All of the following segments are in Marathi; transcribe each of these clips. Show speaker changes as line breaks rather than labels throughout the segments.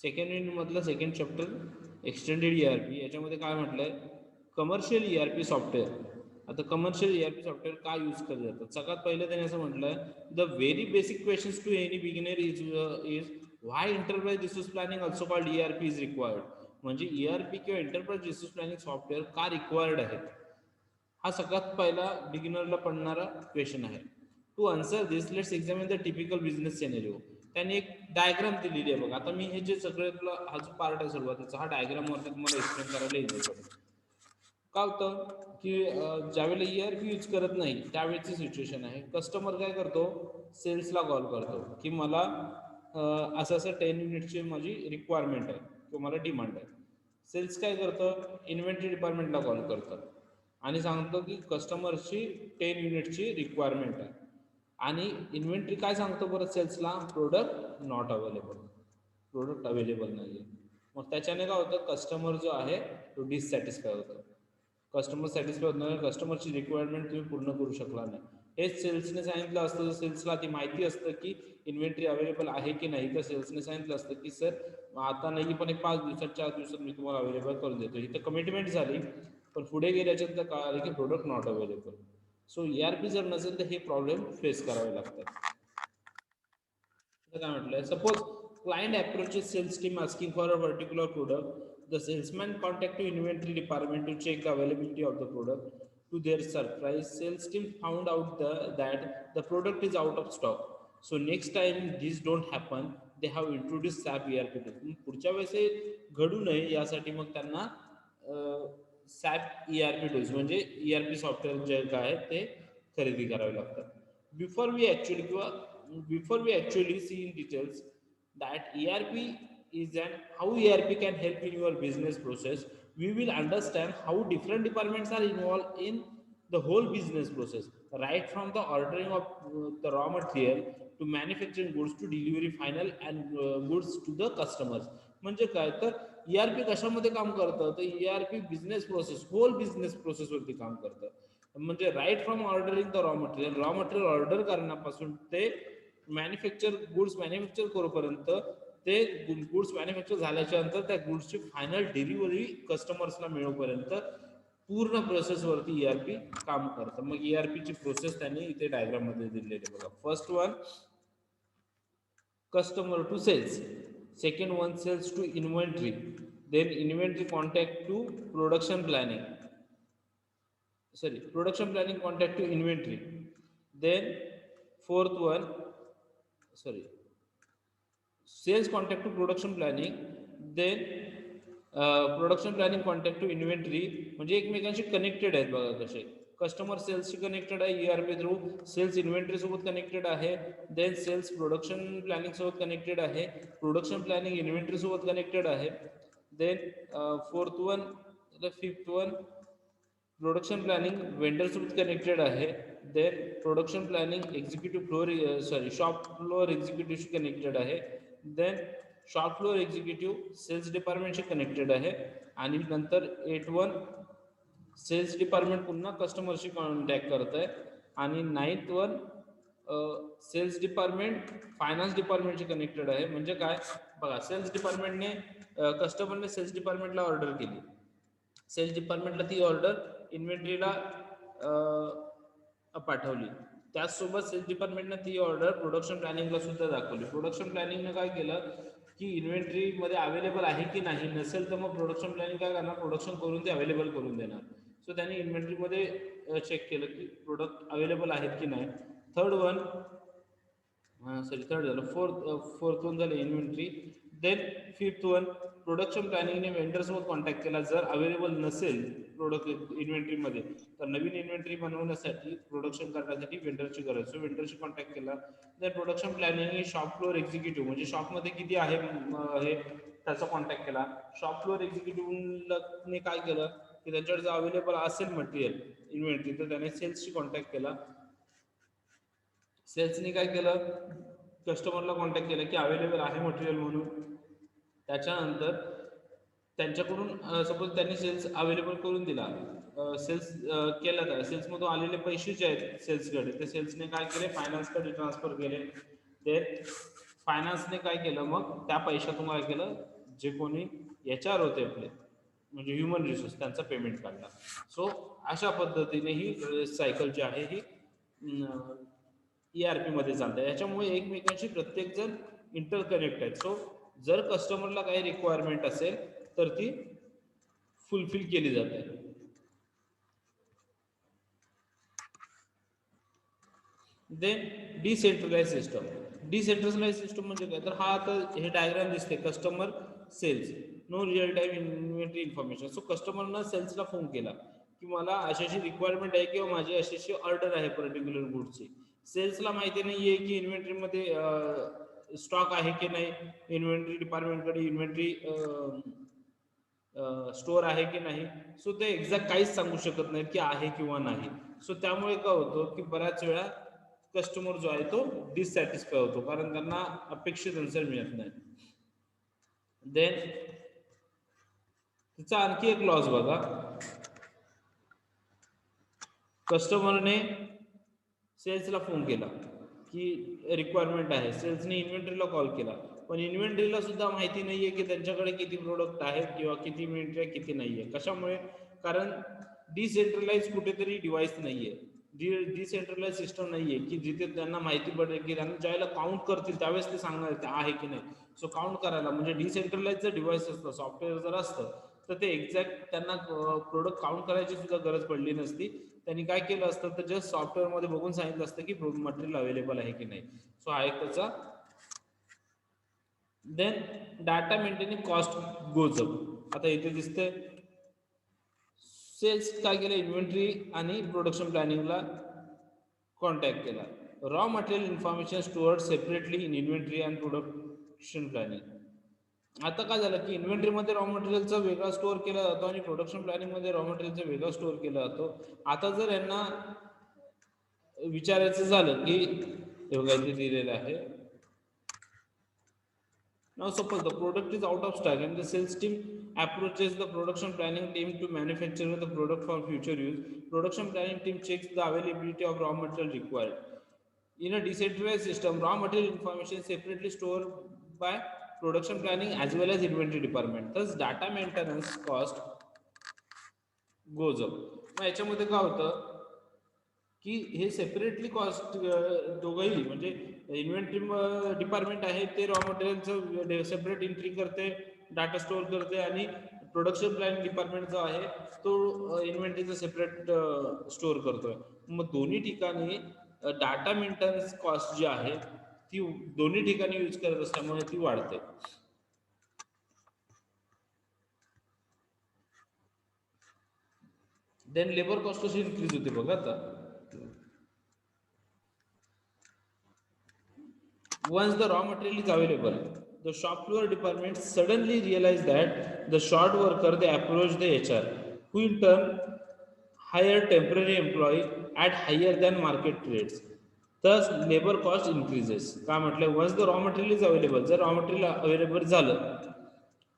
सेकंड मधलं सेकंड चॅप्टर एक्सटेंडेड ERP. याच्यामध्ये काय म्हटलंय, कमर्शियल ERP सॉफ्टवेअर. आता कमर्शियल ERP सॉफ्टवेअर काय यूज केलं जातं, सगळ्यात पहिलं त्याने असं म्हटलंय, the very basic questions to any beginner is why enterprise resource planning also called ERP is required. म्हणजे ERP किंवा एंटरप्राइज रिसोर्स प्लॅनिंग सॉफ्टवेअर का रिक्वायर्ड आहेत, हा सगळ्यात पहिला बिगिनरला पडणारा क्वेश्चन आहे. To answer this let's examine the typical business scenario. त्याने एक डायग्राम दिलेली आहे बघा. आता मी हे जे सगळे तुला हा जो पार्ट आहे सुरुवातीचा, हा डायग्राम वरती तुम्हाला एक्सप्लेन करायला इझी पडेल. काय होतं की ज्यावेळेला ERP यूज करत नाही त्यावेळेची सिच्युएशन आहे. कस्टमर काय करतो, सेल्सला कॉल करतो की मला असं असं 10 युनिटची माझी रिक्वायरमेंट आहे किंवा मला डिमांड आहे. सेल्स काय करतं, इन्व्हेंटरी डिपार्टमेंटला कॉल करतं आणि सांगतो की कस्टमरची 10 युनिटची रिक्वायरमेंट आहे. आणि इन्व्हेंटरी काय सांगतो परत सेल्सला, product not available, product available नाही आहे. मग त्याच्याने काय होतं, कस्टमर जो आहे तो डिससॅटिस्फाय होतो. कस्टमर सॅटिस्फाय होत नाही, कस्टमरची रिक्वायरमेंट तुम्ही पूर्ण करू शकला नाही. हेच सेल्सने सांगितलं असतं, सेल्सला ती माहिती असतं की इन्व्हेंटरी अवेलेबल आहे की नाही, तर सेल्सने सांगितलं असतं की सर आता नाही पण एक 5 दिवसात 4 दिवसात मी तुम्हाला अवेलेबल करून देतो. इथं कमिटमेंट झाली, पण पुढे गेल्याच्या नंतर कळालं की product not available. So ERP जर नसेल तर हे प्रॉब्लेम फेस करावे लागतात. काय म्हटलंय, suppose client approaches sales team asking for a particular product. The salesman contact to inventory department to check the availability of the product. To their surprise, sales team found out that the product is out of stock. So next time this don't happen, they have introduced SAP ERP tool. पुढच्या वेळेस हे घडू नये यासाठी मग त्यांना SAP ERP टूल्स म्हणजे ERP सॉफ्टवेअर जे काय ते खरेदी करावे लागतात. Before we actually see in details that ERP is and how ERP can help in your business process, we will understand how different departments are involved in the whole business process, right from the ordering of the raw material to manufacturing goods to delivery final and goods to the customers. म्हणजे काय तर ERP कशामध्ये काम करतं, तर ERP business process, whole business प्रोसेसवरती काम करतं. म्हणजे right from ordering the raw material order करण्यापासून ते गुड्स मॅन्युफॅक्चर करूपर्यंत, ते गुड्स मॅन्युफॅक्चर झाल्याच्या नंतर त्या गुड्सची फायनल डिलिव्हरी कस्टमर्सला मिळवपर्यंत पूर्ण प्रोसेसवरती ERP काम करतं. मग ERP ची प्रोसेस त्यांनी इथे डायग्राम मध्ये दिलेली आहे बघा. First one customer to sales, second one sales to inventory, then inventory contact to production planning, production planning contact to inventory, then fourth one sales contact to production planning, then production planning contact to inventory. म्हणजे एकमेकांशी कनेक्टेड आहेत बघा कसे. कस्टमर सेल्सशी कनेक्टेड आहे ERP थ्रू, सेल्स इन्व्हेंटरी सोबत कनेक्टेड आहे, देन सेल्स प्रोडक्शन प्लॅनिंग सोबत कनेक्टेड आहे, प्रोडक्शन प्लॅनिंग इन्व्हेंटरी सोबत कनेक्टेड आहे, then fifth one production planning vendor सोबत कनेक्टेड आहे, then production planning shop floor एक्झिक्युटिव्हशी कनेक्टेड आहे, then shop floor executive sales डिपार्टमेंटशी कनेक्टेड आहे, आणि नंतर 8-1 सेल्स डिपार्टमेंट पुन्हा कस्टमरशी कॉन्टॅक्ट करत आहे, आणि 9th-1 सेल्स डिपार्टमेंट फायनान्स डिपार्टमेंटशी कनेक्टेड आहे. म्हणजे काय बघा, सेल्स डिपार्टमेंटने कस्टमरने सेल्स डिपार्टमेंटला ऑर्डर केली, सेल्स डिपार्टमेंटला ती ऑर्डर इन्व्हेंटरीला पाठवली, त्याचसोबत सेल्स डिपार्टमेंटने ती ऑर्डर प्रोडक्शन प्लॅनिंगला सुद्धा दाखवली. प्रोडक्शन प्लॅनिंगने काय केलं की इन्व्हेंटरीमध्ये अवेलेबल आहे की नाही, नसेल तर मग प्रोडक्शन प्लॅनिंग काय करणार, प्रोडक्शन करून ते अवेलेबल करून देणार. सो त्यांनी इन्व्हेंटरीमध्ये चेक केलं की प्रोडक्ट अवेलेबल आहेत की नाही. थर्ड झालं. फोर्थ वन झालं inventory. Then fifth one production प्लॅनिंगने वेंडरसोबत कॉन्टॅक्ट केला, जर अवेलेबल नसेल प्रोडक्ट इन्व्हेंटरीमध्ये तर नवीन इन्व्हेंटरी बनवण्यासाठी प्रोडक्शन करण्यासाठी वेंडरची गरज, सो वेंडरशी कॉन्टॅक्ट केला. Then production planning shop floor executive म्हणजे शॉपमध्ये किती आहे हे त्याचा कॉन्टॅक्ट केला. शॉप फ्लोअर एक्झिक्युटिव्हने काय केलं की त्यांच्याकडे जर अवेलेबल असेल मटेरियल इन्व्हेंटरी तर त्याने सेल्सशी कॉन्टॅक्ट केला. सेल्सने काय केलं, कस्टमरला कॉन्टॅक्ट केला की अवेलेबल आहे मटेरियल म्हणून. त्याच्यानंतर त्यांच्याकडून सपोज त्यांनी सेल्स अवेलेबल करून दिला, सेल्स केला, तर सेल्समधून आलेले पैसे जे आहेत सेल्सकडे, ते सेल्सने काय केले, फायनान्सकडे ट्रान्सफर केले. ते फायनान्सने काय केलं, मग त्या पैशातून काय केलं, जे कोणी HR होते आपले म्हणजे ह्युमन रिसोर्स त्यांचा पेमेंट काढला. सो अशा पद्धतीने ही सायकल जी आहे ही ERP मध्ये चालतं. याच्यामुळे एकमेकांशी प्रत्येक जण इंटरकनेक्ट आहेत. सो जर कस्टमरला काही रिक्वायरमेंट असेल तर ती फुलफिल केली जाते. Then decentralise system. Decentralise system म्हणजे काय, तर हा आता हे डायग्राम दिसते customer sales no real time inventory information. So कस्टमरनं सेल्सला फोन केला की मला अशी रिक्वायरमेंट आहे किंवा माझी अशी ऑर्डर आहे पर्टिक्युलर गुडची. सेल्सला माहिती नाही आहे की इन्व्हेंटरीमध्ये स्टॉक आहे की नाही, इन्व्हेंटरी डिपार्टमेंटकडे इन्व्हेंटरी स्टोअर आहे की नाही. सो ते एक्झॅक्ट काहीच सांगू शकत नाहीत की आहे किंवा नाही. सो त्यामुळे काय होतं की बऱ्याच वेळा कस्टमर जो आहे तो डिससॅटिस्फाय होतो, कारण त्यांना अपेक्षित आन्सर मिळत नाही. देन तिचा आणखी एक लॉस बघा. कस्टमरने सेल्सला फोन केला की रिक्वायरमेंट आहे, सेल्सने इन्व्हेंटरीला कॉल केला, पण इन्व्हेंटरीला सुद्धा माहिती नाहीये की त्यांच्याकडे किती प्रोडक्ट आहेत किंवा किती इन्व्हेंटरी आहे किती नाहीये. कशामुळे, कारण डिसेंट्रलाइज कुठेतरी डिव्हाइस नाहीये, डिसेंट्रलाइज सिस्टम नाहीये की जिथे त्यांना माहिती पडेल की त्यांना ज्यावेळेला काउंट करतील त्यावेळेस ते सांगणार ते आहे की नाही. सो काउंट करायला म्हणजे डिसेंट्रलाइज जर डिव्हाइस असतं, सॉफ्टवेअर जर असतं, तर ते एक्झॅक्ट त्यांना प्रोडक्ट काउंट करायची सुद्धा गरज पडली नसती. त्यांनी काय केलं असतं तर जस्ट सॉफ्टवेअरमध्ये बघून सांगितलं असतं की मटेरियल अवेलेबल आहे की नाही. सो हा एक त्याचा. Then data maintaining cost goes up. आता इथे दिसतंय सेल्स काय केलं, इन्व्हेंटरी आणि प्रोडक्शन प्लॅनिंगला कॉन्टॅक्ट केला. Raw material information stored separately in inventory and production planning. आता काय झालं की इन्व्हेंटरीमध्ये रॉ मटेरियलचा वेगळा स्टोअर केला जातो आणि प्रोडक्शन प्लॅनिंगमध्ये रॉ मटेरियलचा वेगळा स्टोअर केला जातो. आता जर यांना विचारायचं झालं की हे बघा इथे दिलेलं आहे, now suppose the product is out of stock and the sales team approaches the production planning team to manufacture the product for future use. Production planning team checks the availability of raw material required. In a decentralized system, raw material information is separately stored by production planning as well as inventory department. Thus data maintenance cost goes up. मग याच्यामध्ये काय होतं की हे सेपरेटली कॉस्ट दोघंही म्हणजे इन्व्हेंटरी डिपार्टमेंट आहे ते रॉ मटेरियलचं सेपरेट एंट्री करते, डाटा स्टोअर करते, आणि प्रोडक्शन प्लॅनिंग डिपार्टमेंट जो आहे तो इन्व्हेंटरीचं सेपरेट स्टोअर करतोय. मग दोन्ही ठिकाणी डाटा मेंटेनन्स कॉस्ट जी आहे ती दोन्ही ठिकाणी यूज करत असल्यामुळे ती वाढते. देन लेबर कॉस्ट कशी इन्क्रीज होते बघा. आता once the raw material is available, the shop floor department suddenly realize that the short worker, they approach the HR, who in turn hire temporary employee at higher than market rates. Thus labor cost increases. का म्हटलं, once the raw material is available, जर raw material available झालं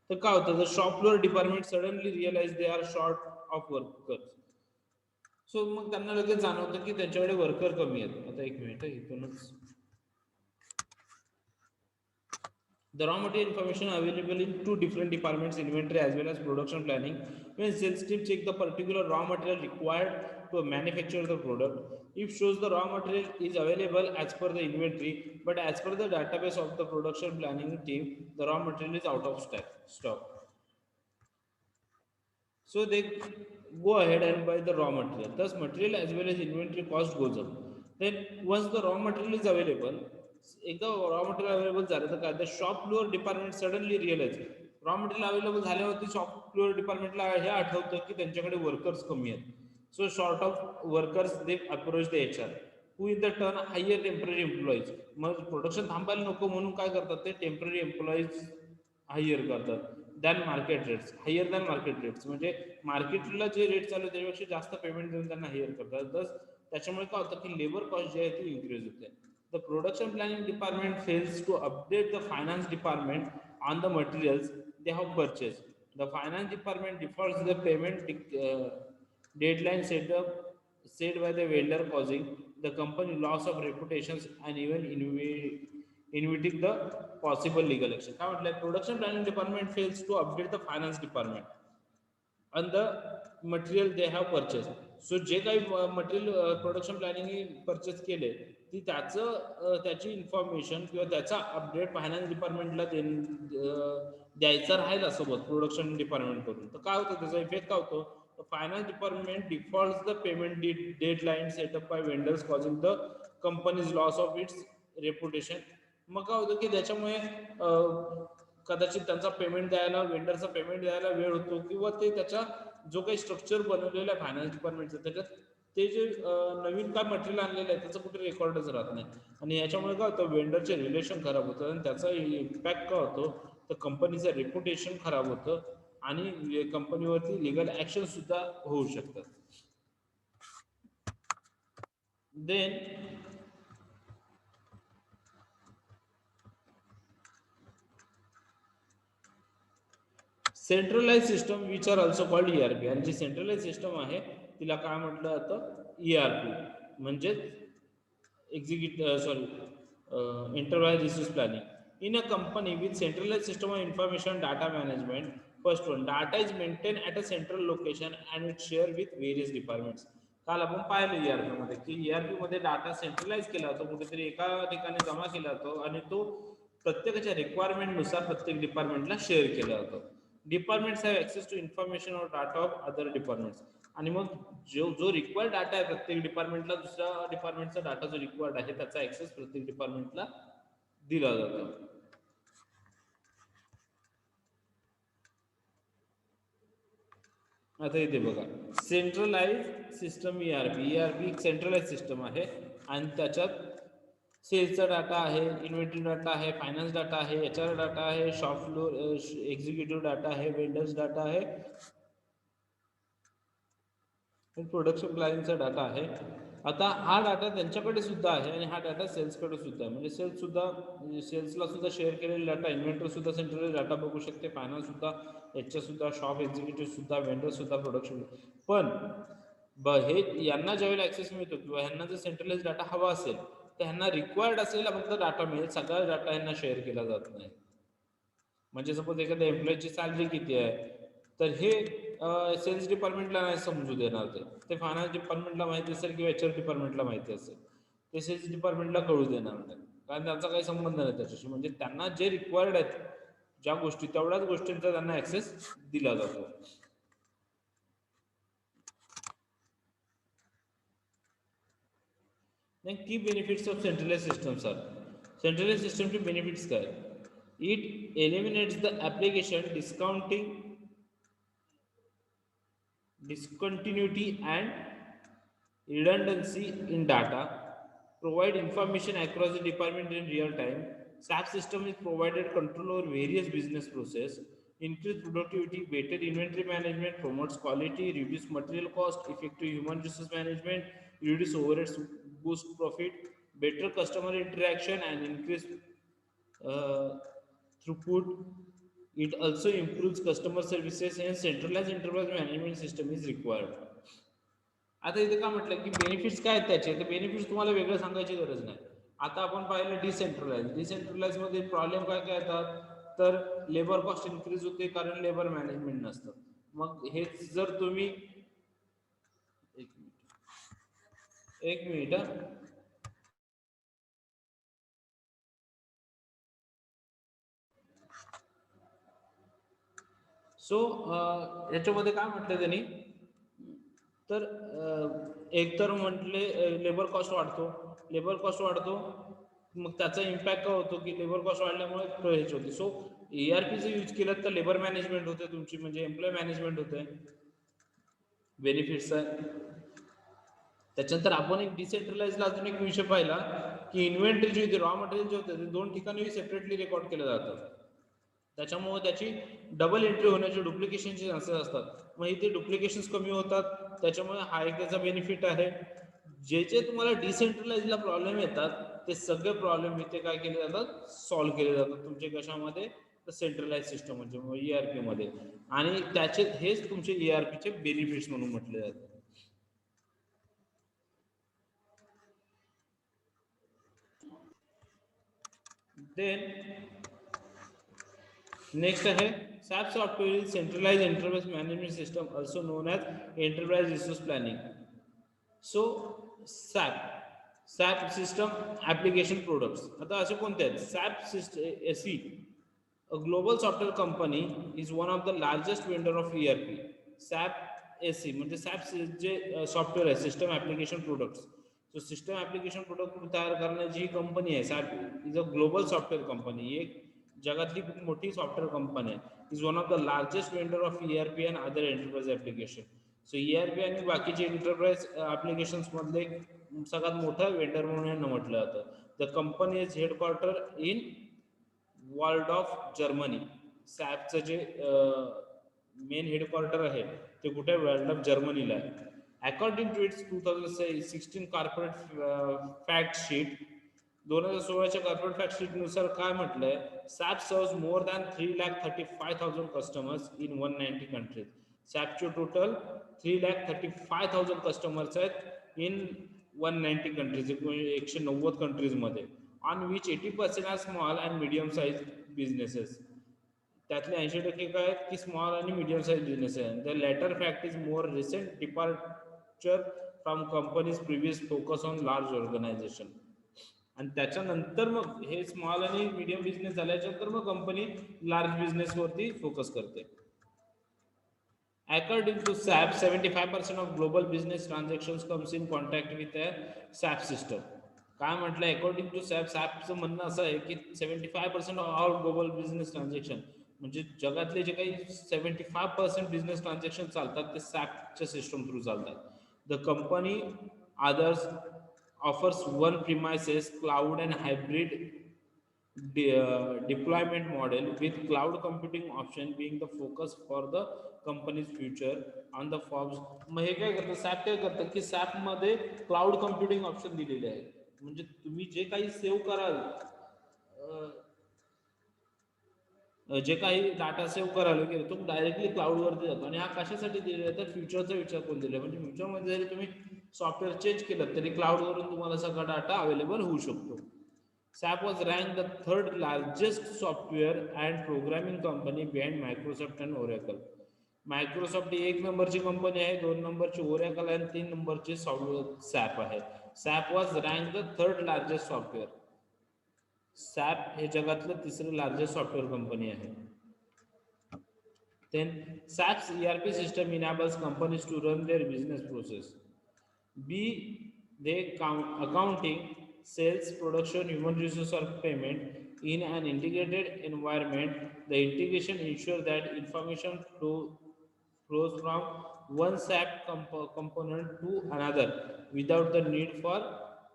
तर काय होतं, the shop floor department suddenly realize they are short of workers. So मग त्यांना लगेच जाणवतं की त्यांच्याकडे वर्कर कमी आहेत. आता एक मिनिट इथूनच. The raw material information available in two different departments, inventory as well as production planning. When sales team check the particular raw material required to manufacture the product, if shows the raw material is available as per the inventory, but as per the database of the production planning team, the raw material is out of stock. So they go ahead and buy the raw material. Thus material as well as inventory cost goes up. Then once the raw material is available, एकदा रॉ मटेरियल अवेलेबल झालं तर काय, the shop floor department suddenly realise. रॉ मटेरियल अवेलेबल झाल्यावरती शॉप फ्लोअर डिपार्टमेंटला हे आठवतं की त्यांच्याकडे वर्कर्स कमी आहेत. So short of workers they approach the HR, who in the turn hire temporary employees. मग प्रोडक्शन थांबायला नको म्हणून काय करतात, ते टेम्पररी एम्प्लॉईज हायर करतात. Than market rates, higher than market rates म्हणजे मार्केटला जे रेट चालू त्याच्यापेक्षा जास्त पेमेंट देऊन त्यांना हायर करतात. तस त्याच्यामुळे काय होतं की लेबर कॉस्ट जी आहे ती इन्क्रीज होते. The production planning department fails to update the finance department on the materials they have purchased. The finance department defaults the payment deadline set by the vendor, causing the company loss of reputations and even inviting the possible legal action. काय म्हटलंय, production planning department fails to update the finance department and the material they have purchased. So जे काही मटेरियल प्रोडक्शन प्लॅनिंग परचेस केले ती त्याची इन्फॉर्मेशन किंवा त्याचा अपडेट फायनान्स डिपार्टमेंटला द्यायचा राहिला सोबत प्रोडक्शन डिपार्टमेंट कडून, तर काय होतं त्याचा इफेक्ट काय होतो, finance department defaults the payment deadline setup by vendors causing the company's loss of its reputation. मग काय होतं की त्याच्यामुळे कदाचित त्यांचा पेमेंट द्यायला, वेंडरचा पेमेंट द्यायला वेळ होतो, किंवा ते त्याचा जो काही स्ट्रक्चर बनवलेलं आहे फायनान्स डिपार्टमेंटचं त्याच्यात ते जे नवीन काय मटेरियल आणलेलं आहे त्याचं कुठे रेकॉर्डच राहत नाही. आणि याच्यामुळे काय होतं, वेंडरचे रिलेशन खराब होतं आणि त्याचा इम्पॅक्ट काय होतो, तर कंपनीचं रेप्युटेशन खराब होतं आणि कंपनीवरती लिगल ऍक्शन सुद्धा होऊ शकतात. Then centralise system which are also called ERP. आणि जी सेंट्रलाइज सिस्टम आहे तिला काय म्हटलं जातं, ERP म्हणजे enterprise resource planning. In a company with centralized system of information data management, first one, data is maintained at a central location and it's shared with various departments. काल आपण पाहिलं ERP मध्ये की ERP मध्ये डाटा सेंट्रलाइज केला जातो, कुठेतरी एका ठिकाणी जमा केला जातो आणि तो प्रत्येकाच्या रिक्वायरमेंट नुसार प्रत्येक डिपार्टमेंटला शेअर केला जातो. Departments have access to information or data of other departments. आणि मग जो रिक्वायर्ड डाटा आहे प्रत्येक डिपार्टमेंटला, दुसऱ्या डिपार्टमेंटचा डाटा जो रिक्वायर्ड आहे त्याचा ऍक्सेस प्रत्येक डिपार्टमेंटला दिला जातो. आता इथे बघा, सेंट्रलाइज सिस्टम ERP एक सेंट्रलाइज सिस्टम आहे आणि त्याच्यात सेल्सचा डाटा आहे, इन्व्हेंटरी डाटा आहे, फायनान्स डाटा आहे, HR डाटा आहे, शॉप फ्लोर एक्झिक्युटिव्ह डाटा आहे, वेंडर्स डाटा आहे, प्रोडक्शन प्लॅनिंगचा डाटा आहे. आता हा डाटा त्यांच्याकडे सुद्धा आहे आणि हा डाटा सेल्सकडे सुद्धा आहे. म्हणजे सेल्सला सुद्धा शेअर केलेला डाटा, इन्व्हेंटरी सुद्धा सेंट्रलाइज डाटा बघू शकते, फायनान्स सुद्धा, HR सुद्धा, शॉप एक्झिक्युटिव्ह सुद्धा, वेंडर सुद्धा, प्रोडक्शन. पण हे यांना ज्यावेळेला ऍक्सेस मिळतो किंवा ह्यांना जर सेंट्रलाइज डाटा हवा असेल तर ह्यांना रिक्वायर्ड असलेला फक्त डाटा मिळेल, सगळा डाटा यांना शेअर केला जात नाही. म्हणजे सपोज एखाद्या एम्प्लॉईची सॅलरी किती आहे तर हे सेल्स डिपार्टमेंटला नाही समजू देणार, ते फायनान्स डिपार्टमेंटला माहिती असेल किंवा HR डिपार्टमेंटला माहिती असेल, ते सेल्स डिपार्टमेंटला कळू देणार नाही, कारण त्यांचा काही संबंध नाही त्याच्याशी. म्हणजे त्यांना जे रिक्वायर्ड आहेत ज्या गोष्टी, तेवढ्याच गोष्टींचा त्यांना ऍक्सेस दिला जातो. की benefits of centralise systems are. Centralise सिस्टमचे बेनिफिट्स काय, it eliminates the application discontinuity and redundancy in data, provide information across the department in real time. SAP system is provided control over various business process, increase productivity, better inventory management, promotes quality, reduce material cost, effective human resource management, reduce overheads, boost profit, better customer interaction and increase throughput. It also improves customer services and centralized enterprise management system is required. आता इथे काय म्हटलं की बेनिफिट्स काय आहेत त्याचे, तर बेनिफिट्स तुम्हाला वेगळं सांगायची गरज नाही. आता आपण पाहिलं डिसेंट्रलाइज मध्ये प्रॉब्लेम काय काय येतात, तर लेबर कॉस्ट इन्क्रीज होते कारण लेबर मॅनेजमेंट नसतं. मग हेच जर तुम्ही एक मिनिट सो याच्यामध्ये काय म्हटलं त्यांनी, तर एक तर म्हटले लेबर कॉस्ट वाढतो, मग त्याचा इम्पॅक्ट काय होतो की लेबर कॉस्ट वाढल्यामुळे हेच होते. सो ERP जर यूज केलं तर लेबर मॅनेजमेंट होते तुमची, म्हणजे एम्प्लॉय मॅनेजमेंट होते, बेनिफिट्स आहे. त्याच्यानंतर आपण एक डिसेंट्रलाइजला अजून एक विषय पाहिला की इन्व्हेंटरी जी होती, रॉ मटेरियल जे होते ते 2 ठिकाणी सेपरेटली रेकॉर्ड केलं जातं, त्याच्यामुळे त्याची डबल एंट्री होण्याचे, डुप्लिकेशनचे चान्सेस असतात. मग इथे डुप्लिकेशन्स कमी होतात, त्याच्यामुळे हा एक त्याचा बेनिफिट आहे. जे जे तुम्हाला डिसेंट्रलाइजला प्रॉब्लेम येतात ते सगळे प्रॉब्लेम इथे काय केले जातात, सॉल्व्ह केले जातात तुमचे कशामध्ये, तर सेंट्रलाइज सिस्टम म्हणजे ERP मध्ये. आणि त्याचे हेच तुमचे ERP चे बेनिफिट्स म्हणून म्हटले जातात. देन नेक्स्ट आहे SAP software is centralise enterprise management system also known as enterprise resource planning. So SAP system application products आता असे कोणते आहेत? SAP system SE, a global software company, is one of the largest vendor of ERP. SAP SE म्हणजे SAP जे सॉफ्टवेअर आहे system application products. So system application product तयार करण्याची ही कंपनी आहे SAP is a global software company. एक जगातली खूप मोठी सॉफ्टवेअर कंपनी आहे. Is one of the largest vendor of ERP and other enterprise application. So ERP आणि बाकीचे एंटरप्राइज ॲप्लिकेशन्स मधले सगळ्यात मोठा वेंडर म्हणून यांना म्हटलं जातं. The company is headquarter in Walldorf Germany. सॅपचं जे मेन हेडक्वार्टर आहे ते कुठे? वॉल्डॉफ जर्मनीला आहे. According to its 2016 corporate fact sheet, 2016च्या कॉर्पोरेट फॅक्ट शीटनुसार काय म्हटलंय? SAP serves more than 3,35,000 customers in 190 countries. सॅपचे टोटल 3,35,000 कस्टमर्स आहेत इन 190 कंट्रीज, 190 कंट्रीजमध्ये. On which 80% are small and medium size businesses. त्यातले 80% काय आहेत की स्मॉल आणि मिडियम साईज बिझनेस आहे. The latter fact is more recent departure from company's previous focus on large organisation. आणि त्याच्यानंतर मग हे स्मॉल आणि मिडियम बिझनेस झाल्याच्यानंतर मग कंपनी लार्ज बिझनेसवरती फोकस करते. According to SAP, 75% of global business transactions comes in contact with a SAP system. काय म्हटलं? अकॉर्डिंग टू सॅपचं म्हणणं असं आहे की 75% of all global business transaction म्हणजे जगातले जे काही 75% बिझनेस ट्रान्झॅक्शन चालतात ते सॅपच्या सिस्टम थ्रू चालतात. The company others offers one premises cloud and hybrid deployment model with cloud computing option being the focus for the company's future on the Forbes. मग हे काय करतं? सॅप काय करतं की सॅप मध्ये क्लाउड कम्प्युटिंग ऑप्शन दिलेले आहे. म्हणजे तुम्ही जे काही सेव्ह कराल, जे काही डाटा सेव्ह कराल वगैरे तो डायरेक्टली क्लाउडवरती जातो. आणि हा कशासाठी दिलेला आहे? तर फ्युचरचा विचार करून दिला. म्हणजे फ्युचरमध्ये जरी तुम्ही सॉफ्टवेअर चेंज केलं तरी क्लाउडवरून तुम्हाला सगळा डाटा अवेलेबल होऊ शकतो. SAP was ranked the third largest software and programming company behind Microsoft and Oracle. Microsoft ही 1 नंबरची कंपनी आहे, 2 नंबरची ओरॅकल आणि 3 नंबरची सॅप आहे. SAP was rank the third largest software. SAP हे जगातलं तिसरं लार्जेस्ट सॉफ्टवेअर कंपनी आहे. Then SAP's ERP system enables companies to run their business process. B, they accounting, sales, production, human resource or payment in an integrated environment. The integration ensures that information flows from one SAP component to another without the need for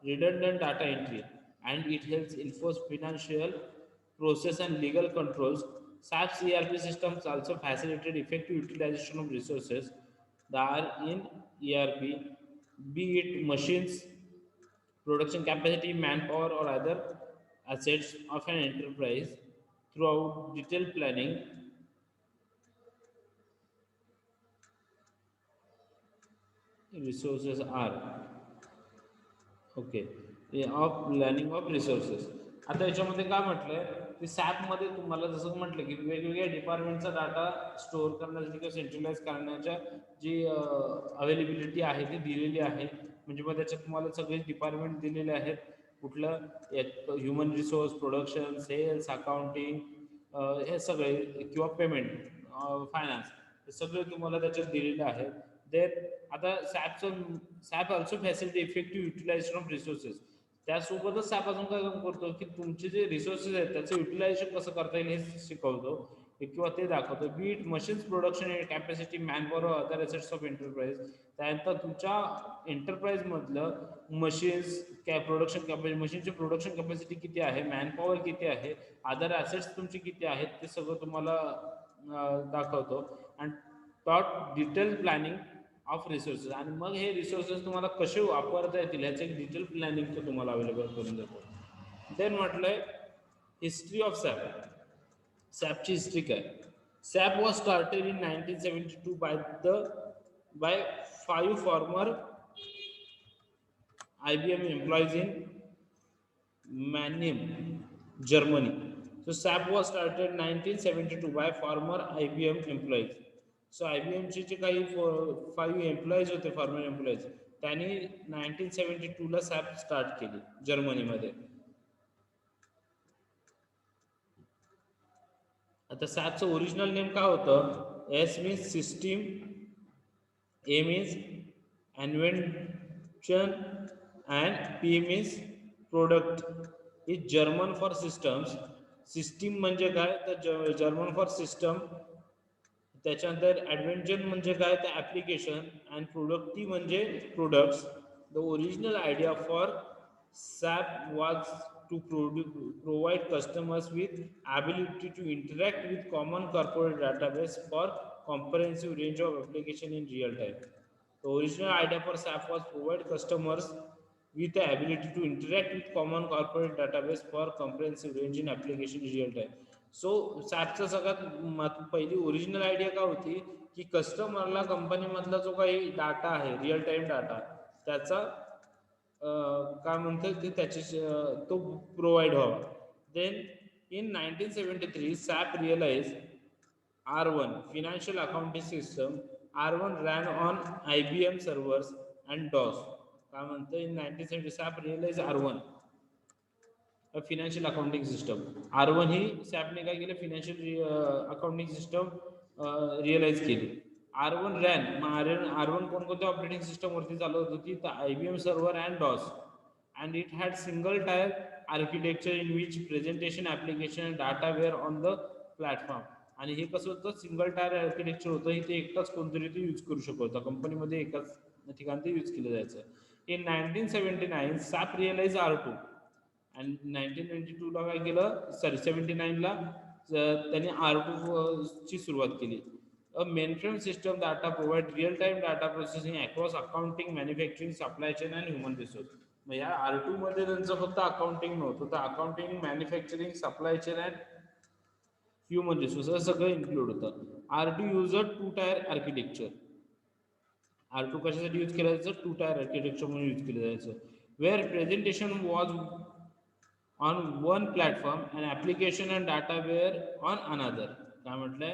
redundant data entry, and it helps enforce financial process and legal controls. SAP's ERP systems also facilitate effective utilization of resources that are in ERP, be it machines, production capacity, manpower, or other assets of an enterprise throughout detailed planning. Resources are okay of planning of resources. आता याच्यामध्ये काय म्हटलंय की सॅपमध्ये तुम्हाला जसं म्हटलं की वेगवेगळ्या डिपार्टमेंटचा डाटा स्टोअर करण्यासाठी किंवा सेंट्रलाइज करण्याच्या जी अवेलेबिलिटी आहे ती दिलेली आहे. म्हणजे मग त्याच्यात तुम्हाला सगळे डिपार्टमेंट दिलेले आहेत. कुठलं? Human resource, production, sales, accounting, हे सगळे किंवा पेमेंट, फायनान्स, हे सगळे तुम्हाला त्याच्यात दिलेले आहेत. देन आता SAP also facility effective utilisation of resources. त्यासोबतच सॅप अजून काय काम करतो की तुमचे जे रिसोर्सेस आहेत त्याचं युटिलायझेशन कसं करता येईल हे शिकवतो किंवा ते दाखवतो. Beat machines production capacity, manpower, other assets of enterprise. त्यानंतर तुमच्या एंटरप्राइजमधलं मशीन्स प्रोडक्शन कॅपॅसिटी, मशीनची प्रोडक्शन कॅपॅसिटी किती आहे, मॅनपॉवर किती आहे, अदर ॲसेट्स तुमचे किती आहेत ते सगळं तुम्हाला दाखवतो. आणि टॉट डिटेल प्लॅनिंग ऑफ रिसोर्सेस. आणि मग हे रिसोर्सेस तुम्हाला कसे वापरता येतील ह्याचं एक डिटेल प्लॅनिंग तो तुम्हाला अवेलेबल करून देतो. देन म्हटलंय हिस्ट्री ऑफ सॅप. सॅपची हिस्ट्री काय? SAP was started in 1972 by 5 former IBM employees in Mannheim, Germany. So SAP was started 1972 by former IBM employees. So IBM चे जे काही 5 एम्प्लॉईज होते फॉर्मर एम्प्लॉईज त्यांनी 1972 ला SAP स्टार्ट केली जर्मनीमध्ये. आता सॅपचं ओरिजिनल नेम काय होतं? S means system, A means invention and P means product. Is German for systems. System म्हणजे काय तर जर्मन फॉर सिस्टम. त्याच्यानंतर ॲडव्हेंचर म्हणजे काय तर ॲप्लिकेशन अँड प्रोडक्टी म्हणजे products. The original idea for SAP was to provide customers with ability to interact with common corporate database for comprehensive range of application in real time. The original idea for SAP was provide customers with the ability to interact with common corporate database for comprehensive range in application in real time. So सॅपचा सगळ्यात पहिली ओरिजिनल आयडिया काय होती की कस्टमरला कंपनीमधला जो काही डाटा आहे रिअल टाइम डाटा त्याचा काय म्हणतात ते त्याची तो प्रोव्हाइड व्हावा. Then in 1973 SAP realise R1 financial accounting system. R1 ran on IBM servers and DOS. काय म्हणतं in 1970 SAP realise R1 financial accounting system. R1 ही सॅपने काय केलं फिनान्शियल अकाउंटिंग सिस्टम रिअलाइज केली. R1 रॅन R1 कोणकोणत्या ऑपरेटिंग सिस्टमवरती चालवत होती तर IBM server and DOS. And it had single tier architecture in which presentation application and data were on the platform. आणि हे कसं होतं सिंगल टायर आर्किटेक्चर होतं. हे ते एकटाच कोणतरी ते यूज करू शकत होतं कंपनीमध्ये एकाच ठिकाणी ते यूज केलं जायचं. इन 1979 सॅप रिअलाइज R2 आणि 1992ला काय केलं 79ला त्यांनी R2 ची सुरुवात केली. A mainframe system data provide real time data processing across accounting manufacturing supply chain and human resource. मग या R2 मध्ये त्यांचं फक्त अकाउंटिंग नव्हतं तर accounting manufacturing supply chain and human resource सगळं इन्क्लूड होतं. R2 use a 2 tier architecture. R2 कशासाठी यूज केलं जायचं 2 टायर आर्किटेक्चर म्हणून यूज केलं जायचं. Where presentation was on one platform and application and data were on another. काय म्हटलंय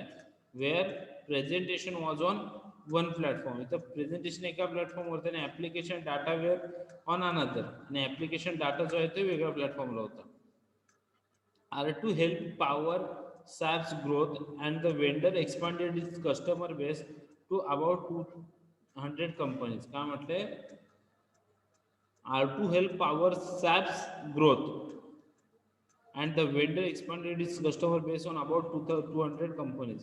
where presentation was on one platform. इथं प्रेझेंटेशन एका प्लॅटफॉर्मवरती आणि application data were on another आणि ऍप्लिकेशन डाटा जो आहे तो वेगळ्या प्लॅटफॉर्मला होता. R2 helped power SAP's growth and the vendor expanded its customer base to about 200 companies. काय म्हटलंय R2 helped power SAP's growth and the vendor expanded its customer base on about 200 companies.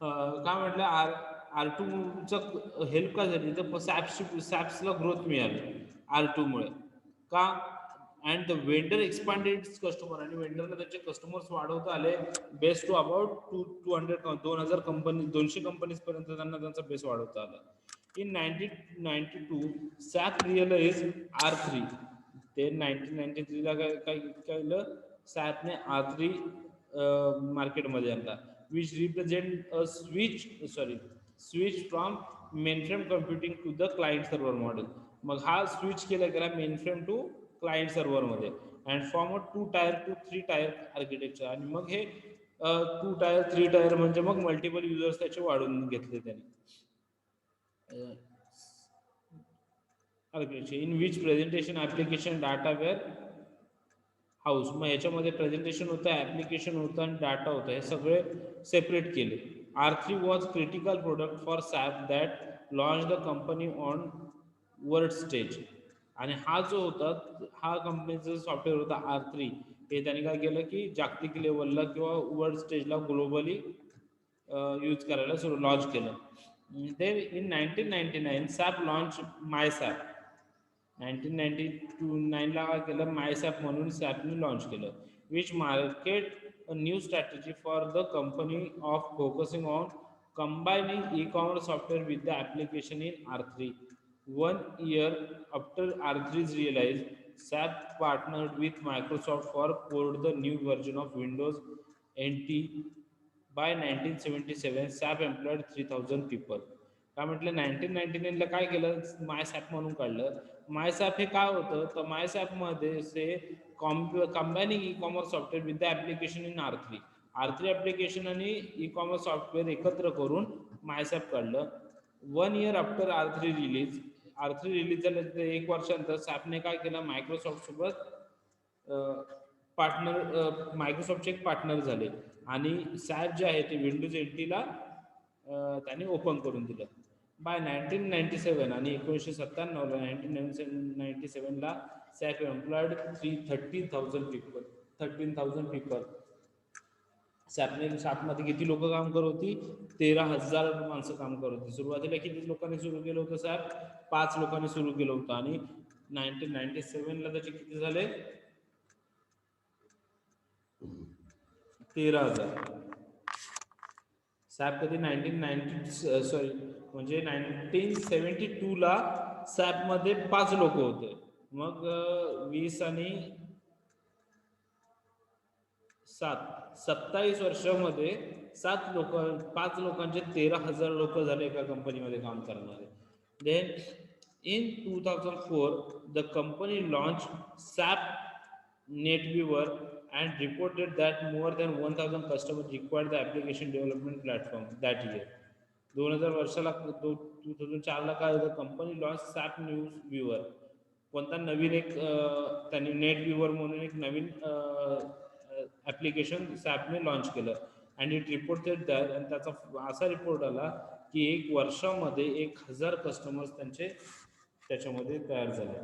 काय म्हटलं R2चं हेल्प का झाली तर सॅप्सला ग्रोथ मिळाली R2 मुळे. का and the vendor expanded its customer आणि वेंडरला त्याचे कस्टमर्स वाढवता आले base to about 200 company 200 companies पर्यंत त्यांना त्यांचा बेस वाढवता आला. In 1992 SAP realise R3. ते 1993ला काय केलं सॅपने R3 मार्केटमध्ये आणला which represent a switch from mainframe computing to the client server model. मग हा स्विच केला गेला मेनफ्रेम टू क्लायंट सर्व्हरमध्ये and form a 2 tier to 3 tier architecture. आणि मग हे 2 टायर 3 टायर म्हणजे मग मल्टिपल युजर्स त्याचे वाढवून घेतले त्यांनी architecture in which presentation application data were house. मग याच्यामध्ये प्रेझेंटेशन होतं ॲप्लिकेशन होतं आणि डाटा होता हे सगळे सेपरेट केले. R3 was critical product for SAP that launch the company on world stage. आणि हा जो होता हा कंपनीचं सॉफ्टवेअर होता R3 हे त्यांनी काय केलं की जागतिक लेवलला किंवा वर्ल्ड स्टेजला ग्लोबली यूज करायला लॉन्च केलं. Then in 1999 SAP launch mySAP. 1999ला काय केलं मायसॅप म्हणून सॅपने लॉन्च केलं which market a new strategy for the company of focusing on combining e-commerce software with the application in R3. 1 year after R3's release, SAP partnered with Microsoft for port the new version of Windows NT. By 1977, SAP employed 3,000 people. काय म्हटलं 1999 ला काय केलं, मायसॅप म्हणून काढलं. मायसॅप हे काय होतं, तर मायसॅप मध्ये say combining e-commerce software with the application in R3 application आणि ई कॉमर्स सॉफ्टवेअर एकत्र करून मायसॅप काढलं. 1 year after R three release झाल्यानंतर 1 वर्षानंतर सॅपने काय केलं, मायक्रोसॉफ्ट सोबत पार्टनर, मायक्रोसॉफ्टचे एक पार्टनर झाले आणि सॅप जे आहे ते विंडोज 80ला त्यांनी ओपन करून दिलं. बाय 1997 आणि 1997ला 1997ला सॅप एम्प्लॉयड 13,000 पीपल. सॅपमध्ये किती लोक काम करत होती, 13,000 माणसं काम करत होती. सुरुवातीला किती लोकांनी सुरू केलं होतं सॅप, 5 लोकांनी सुरू केलं होतं आणि 1997ला त्याचे किती झाले, 13,000. सॅप कधी 1972ला सॅपमध्ये 5 लोक होते. मग 20 आणि 27 वर्षामध्ये 5 लोकांचे 13,000 लोक झाले एका कंपनीमध्ये काम करणारे. Then in 2004 the company launch SAP NetWeaver and reported that more than 1,000 customers required the application development platform that year. 2000 वर्षाला 2004ला काय होतं, कंपनी लॉन्च सॅप NetWeaver. कोणता नवीन एक त्यांनी NetWeaver म्हणून एक नवीन ऍप्लिकेशन सॅपने लॉन्च केलं. अँड इट रिपोर्टेड दॅट, आणि त्याचा असा रिपोर्ट आला की 1 वर्षामध्ये 1,000 कस्टमर्स त्यांचे त्याच्यामध्ये तयार झाले.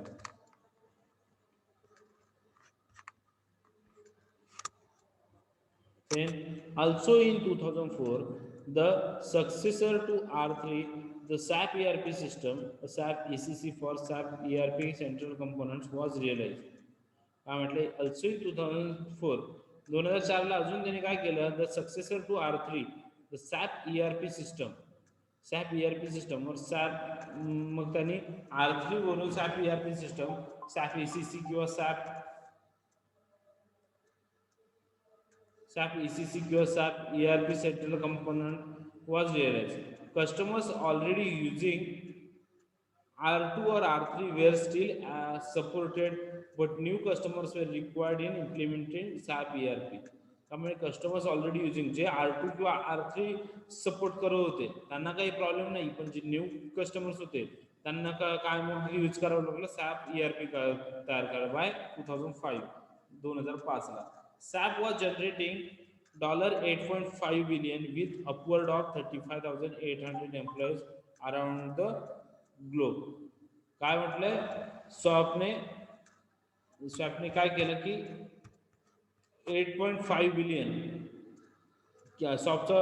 Then also in 2004, the successor to R3, the SAP ERP system, SAP ECC for SAP ERP central components was realized. काय म्हटले, also in 2004, 2004ला अजून त्यांनी काय केलं, the successor to R3, the SAP ERP system, SAP ERP system और SAP, मग त्यांनी R3 वरून SAP ERP system, SAP ECC किंवा SAP ECC किंवा SAP ERP central component was realized. Customers already using R2 or R3 were still supported, but new customers were required in implementing SAP ERP. त्यामुळे कस्टमर्स ऑलरेडी युजिंग जे R2 किंवा R3 सपोर्ट करत होते त्यांना काही प्रॉब्लेम नाही, पण जे न्यू कस्टमर्स होते त्यांना काय मग यूज करावं लागलं, SAP ERP तयार करा. बाय 2005ला SAP was generating $8.5 billion with upward of 35,800 employees around the globe. काय म्हटलंय, स्वॅपने काय केलं की 8.5 बिलियन, सॉफ्टचं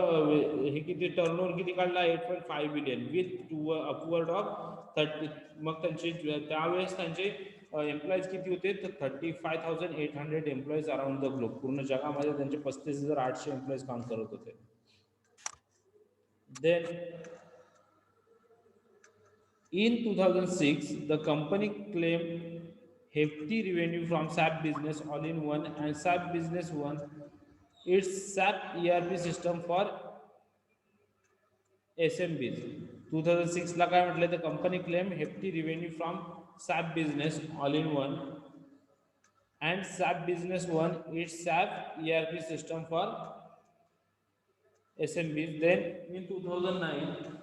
हे किती टर्नओव्हर किती काढला, 8.5 बिलियन विथ अपवर्ड ऑफ 30. मग त्यांचे त्यावेळेस त्यांचे एम्प्लॉईज किती होते, तर 35,800 एम्प्लॉईज अराउंड द ग्लोब. पूर्ण जगामध्ये त्यांचे 35,800 एम्प्लॉईज काम करत होते. Then in 2006 the company claimed hefty revenue from SAP Business All-in-One and SAP Business One, its SAP ERP system for SMBs. 2006ला काय म्हटलं, the company claimed hefty revenue from SAP Business All-in-One and SAP Business One, its SAP ERP system for SMBs. Then in 2009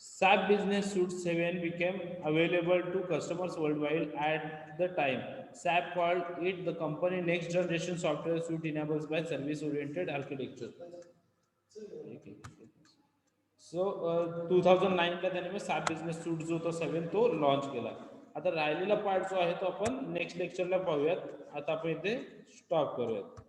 SAP Business Suite 7 became available to customers worldwide. At the time, SAP called it the company next generation software suite enabled by service oriented architecture. So 2009ला त्याने SAP Business Suite जो होता 7 तो लॉन्च केला. आता राहिलेला पार्ट जो आहे तो आपण नेक्स्ट लेक्चरला पाहूयात. आता आपण इथे स्टॉप करूयात.